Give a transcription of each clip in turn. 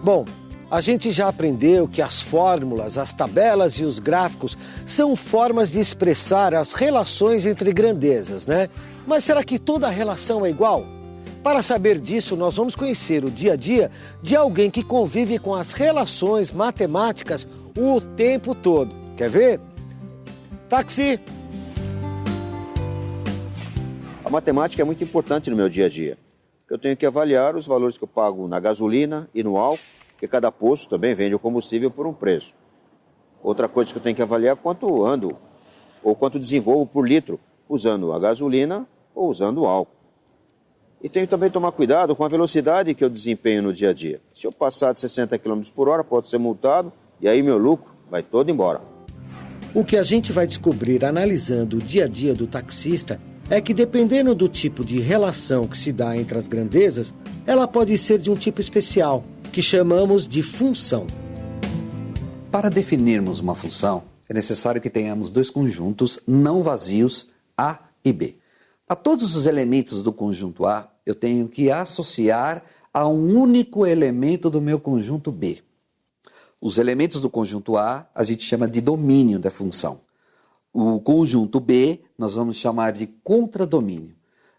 Bom, a gente já aprendeu que as fórmulas, as tabelas e os gráficos são formas de expressar as relações entre grandezas, né? Mas será que toda relação é igual? Para saber disso, nós vamos conhecer o dia a dia de alguém que convive com as relações matemáticas o tempo todo. Quer ver? Táxi! A matemática é muito importante no meu dia a dia. Eu tenho que avaliar os valores que eu pago na gasolina e no álcool, porque cada posto também vende o combustível por um preço. Outra coisa que eu tenho que avaliar é quanto ando ou quanto desenvolvo por litro usando a gasolina ou usando o álcool. E tenho também que tomar cuidado com a velocidade que eu desempenho no dia a dia. Se eu passar de 60 km por hora, pode ser multado e aí meu lucro vai todo embora. O que a gente vai descobrir analisando o dia a dia do taxista é que, dependendo do tipo de relação que se dá entre as grandezas, ela pode ser de um tipo especial, que chamamos de função. Para definirmos uma função, é necessário que tenhamos dois conjuntos não vazios, A e B. A todos os elementos do conjunto A, eu tenho que associar a um único elemento do meu conjunto B. Os elementos do conjunto A, a gente chama de domínio da função. O conjunto B, nós vamos chamar de contradomínio.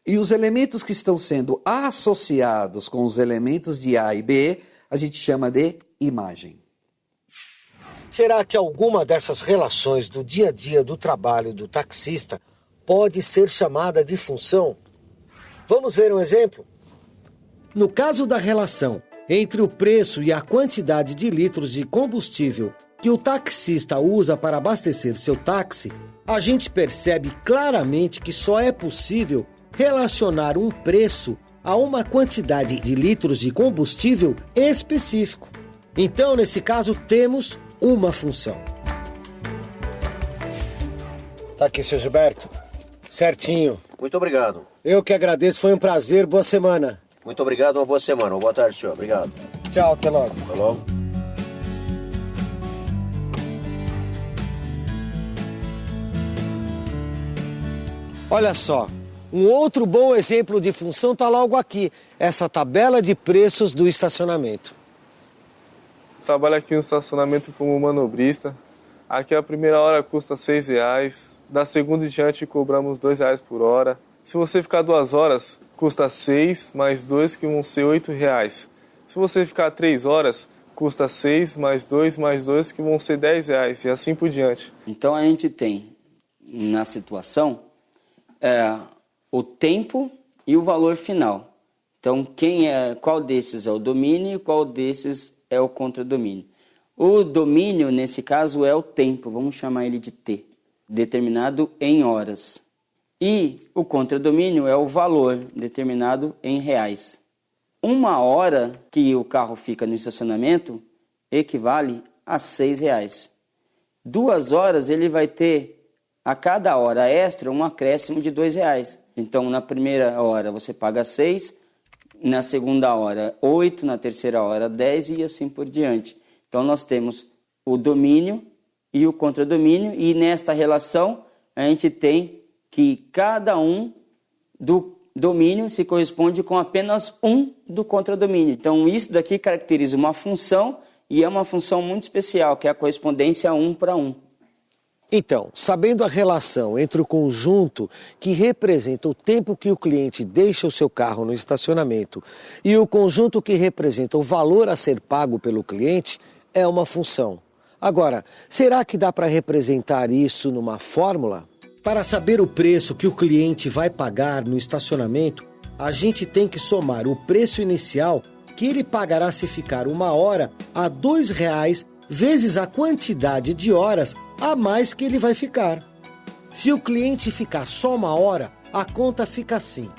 E os elementos que estão sendo associados com os elementos de A e B, a gente chama de imagem. Será que alguma dessas relações do dia a dia do trabalho do taxista pode ser chamada de função? Vamos ver um exemplo? No caso da relação entre o preço e a quantidade de litros de combustível que o taxista usa para abastecer seu táxi, a gente percebe claramente que só é possível relacionar um preço a uma quantidade de litros de combustível específico. Então, nesse caso, temos uma função. Tá aqui, seu Gilberto. Certinho. Muito obrigado. Eu que agradeço, foi um prazer, boa semana. Muito obrigado, uma boa semana. Uma boa tarde, senhor. Obrigado. Tchau, até logo. Até logo. Olha só, um outro bom exemplo de função está logo aqui, essa tabela de preços do estacionamento. Trabalho aqui no estacionamento como manobrista. Aqui a primeira hora custa R$6, da segunda em diante cobramos R$2 por hora. Se você ficar 2 horas, custa 6 mais 2, que vão ser R$8. Se você ficar 3 horas, custa 6 mais 2 mais 2, que vão ser R$10, e assim por diante. Então a gente tem, na situação, o tempo e o valor final. Então qual desses é o domínio e qual desses é o contradomínio. O domínio, nesse caso, é o tempo, vamos chamar ele de T, determinado em horas. E o contradomínio é o valor, determinado em reais. 1 hora que o carro fica no estacionamento equivale a R$6. 2 horas ele vai ter, a cada hora extra, um acréscimo de R$2. Então, na primeira hora você paga 6, na segunda hora 8, na terceira hora 10 e assim por diante. Então, nós temos o domínio e o contradomínio, e nesta relação a gente tem que cada um do domínio se corresponde com apenas um do contradomínio. Então, isso daqui caracteriza uma função, e é uma função muito especial, que é a correspondência 1 para 1. Então, sabendo a relação entre o conjunto que representa o tempo que o cliente deixa o seu carro no estacionamento e o conjunto que representa o valor a ser pago pelo cliente, é uma função. Agora, será que dá para representar isso numa fórmula? Para saber o preço que o cliente vai pagar no estacionamento, a gente tem que somar o preço inicial que ele pagará se ficar 1 hora a R$2 vezes a quantidade de horas a mais que ele vai ficar. Se o cliente ficar só 1 hora, a conta fica assim.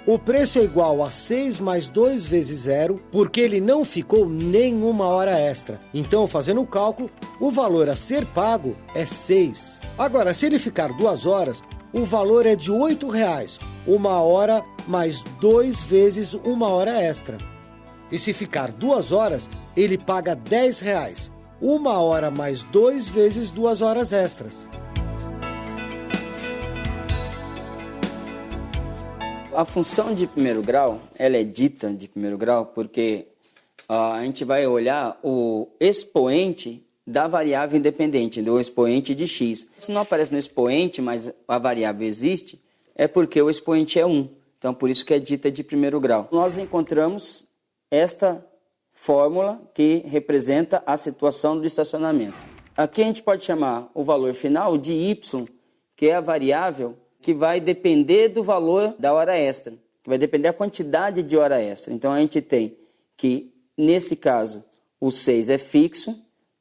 O preço é igual a 6 mais 2 vezes 0, porque ele não ficou nem 1 hora extra. Então, fazendo o cálculo, o valor a ser pago é 6. Agora, se ele ficar 2 horas, o valor é de R$8. 1 hora mais 2 vezes 1 hora extra. E se ficar 2 horas, ele paga R$10. 1 hora mais 2 vezes 2 horas extras. A função de primeiro grau, ela é dita de primeiro grau porque a gente vai olhar o expoente da variável independente, do expoente de x. Se não aparece no expoente, mas a variável existe, é porque o expoente é 1. Então, por isso que é dita de primeiro grau. Nós encontramos esta fórmula que representa a situação do estacionamento. Aqui a gente pode chamar o valor final de y, que é a variável que vai depender do valor da hora extra, que vai depender da quantidade de hora extra. Então, a gente tem que, nesse caso, o 6 é fixo,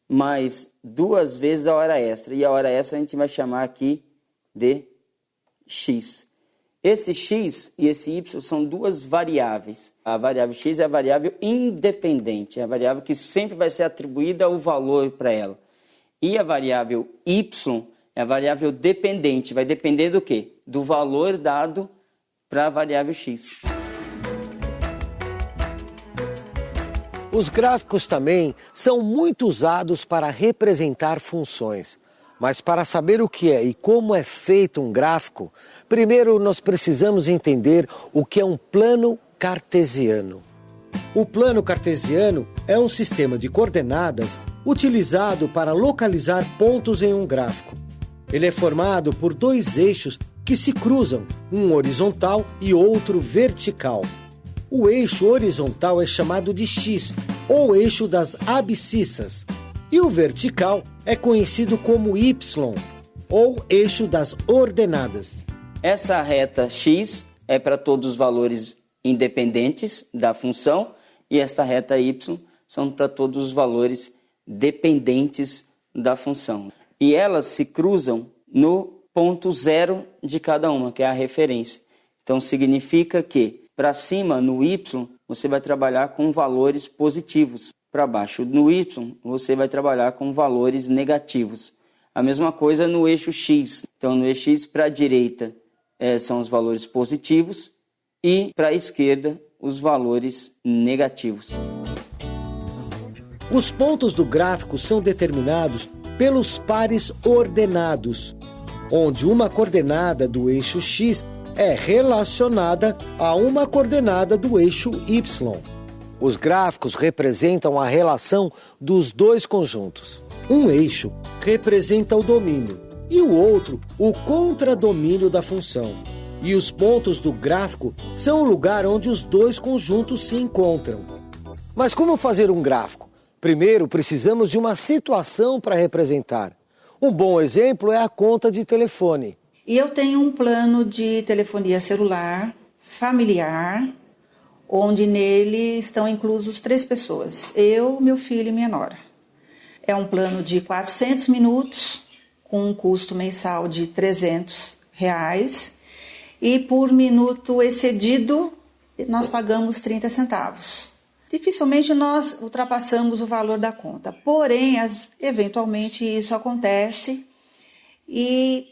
mais 2 vezes a hora extra. E a hora extra a gente vai chamar aqui de x. Esse x e esse y são duas variáveis. A variável x é a variável independente, é a variável que sempre vai ser atribuída o valor para ela. E a variável y é a variável dependente, vai depender do quê? Do valor dado para a variável x. Os gráficos também são muito usados para representar funções. Mas para saber o que é e como é feito um gráfico, primeiro nós precisamos entender o que é um plano cartesiano. O plano cartesiano é um sistema de coordenadas utilizado para localizar pontos em um gráfico. Ele é formado por dois eixos que se cruzam, um horizontal e outro vertical. O eixo horizontal é chamado de x, ou eixo das abscissas, e o vertical é conhecido como y, ou eixo das ordenadas. Essa reta x é para todos os valores independentes da função, e essa reta y são para todos os valores dependentes da função. E elas se cruzam no ponto zero de cada uma, que é a referência. Então significa que para cima, no y, você vai trabalhar com valores positivos. Para baixo, no y, você vai trabalhar com valores negativos. A mesma coisa no eixo x. Então, no eixo x, para a direita, são os valores positivos e para a esquerda, os valores negativos. Os pontos do gráfico são determinados pelos pares ordenados, onde uma coordenada do eixo x é relacionada a uma coordenada do eixo y. Os gráficos representam a relação dos dois conjuntos. Um eixo representa o domínio e o outro o contradomínio da função. E os pontos do gráfico são o lugar onde os dois conjuntos se encontram. Mas como fazer um gráfico? Primeiro, precisamos de uma situação para representar. Um bom exemplo é a conta de telefone. E eu tenho um plano de telefonia celular, familiar, onde nele estão inclusos 3 pessoas, eu, meu filho e minha nora. É um plano de 400 minutos, com um custo mensal de R$300, e por minuto excedido, nós pagamos 30 centavos. Dificilmente nós ultrapassamos o valor da conta, porém, eventualmente isso acontece e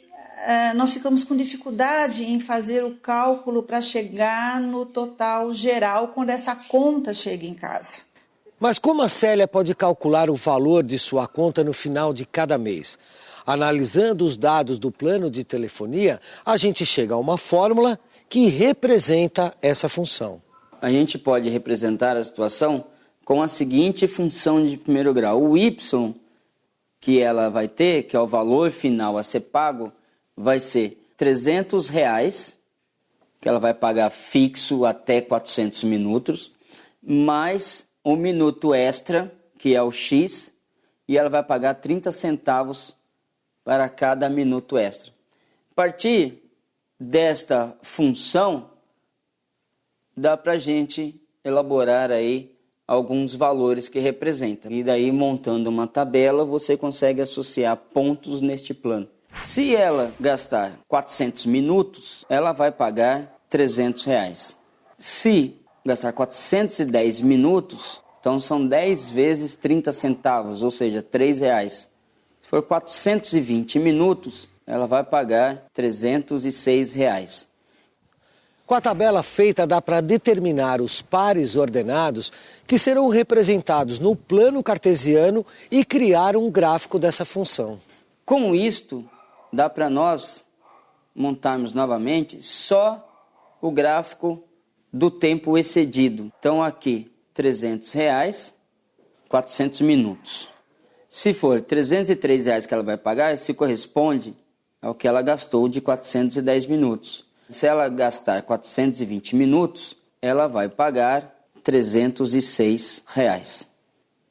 nós ficamos com dificuldade em fazer o cálculo para chegar no total geral quando essa conta chega em casa. Mas como a Célia pode calcular o valor de sua conta no final de cada mês? Analisando os dados do plano de telefonia, a gente chega a uma fórmula que representa essa função. A gente pode representar a situação com a seguinte função de primeiro grau. O y que ela vai ter, que é o valor final a ser pago, vai ser R$300, que ela vai pagar fixo até 400 minutos, mais um minuto extra, que é o x, e ela vai pagar 30 centavos para cada minuto extra. A partir desta função, dá para a gente elaborar aí alguns valores que representam. E daí, montando uma tabela, você consegue associar pontos neste plano. Se ela gastar 400 minutos, ela vai pagar R$300. Se gastar 410 minutos, então são 10 vezes 30 centavos, ou seja, R$3. Se for 420 minutos, ela vai pagar R$306. Com a tabela feita, dá para determinar os pares ordenados que serão representados no plano cartesiano e criar um gráfico dessa função. Com isto, dá para nós montarmos novamente só o gráfico do tempo excedido. Então aqui, R$300 400 minutos. Se for R$ 303 reais que ela vai pagar, se corresponde ao que ela gastou de 410 minutos. Se ela gastar 420 minutos, ela vai pagar R$ 306 reais.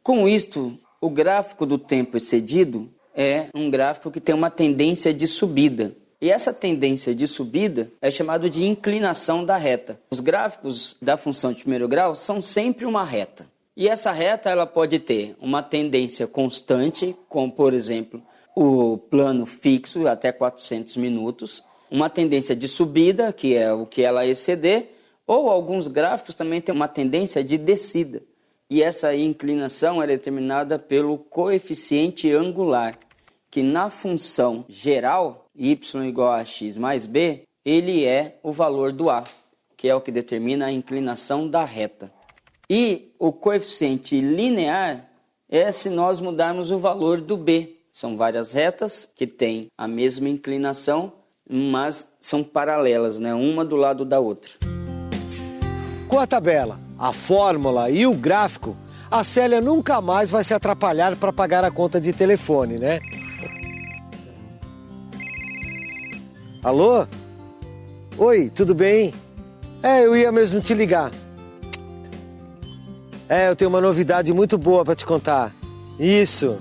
Com isto, o gráfico do tempo excedido é um gráfico que tem uma tendência de subida. E essa tendência de subida é chamado de inclinação da reta. Os gráficos da função de primeiro grau são sempre uma reta. E essa reta ela pode ter uma tendência constante, como por exemplo o plano fixo até 400 minutos, uma tendência de subida, que é o que ela exceder, ou alguns gráficos também têm uma tendência de descida. E essa inclinação é determinada pelo coeficiente angular, que na função geral, y igual a x mais b, ele é o valor do a, que é o que determina a inclinação da reta. E o coeficiente linear é se nós mudarmos o valor do b. São várias retas que têm a mesma inclinação, mas são paralelas, né? Uma do lado da outra. Com a tabela, a fórmula e o gráfico, a Célia nunca mais vai se atrapalhar para pagar a conta de telefone, né? Alô? Oi, tudo bem? Eu ia mesmo te ligar. Eu tenho uma novidade muito boa para te contar. Isso.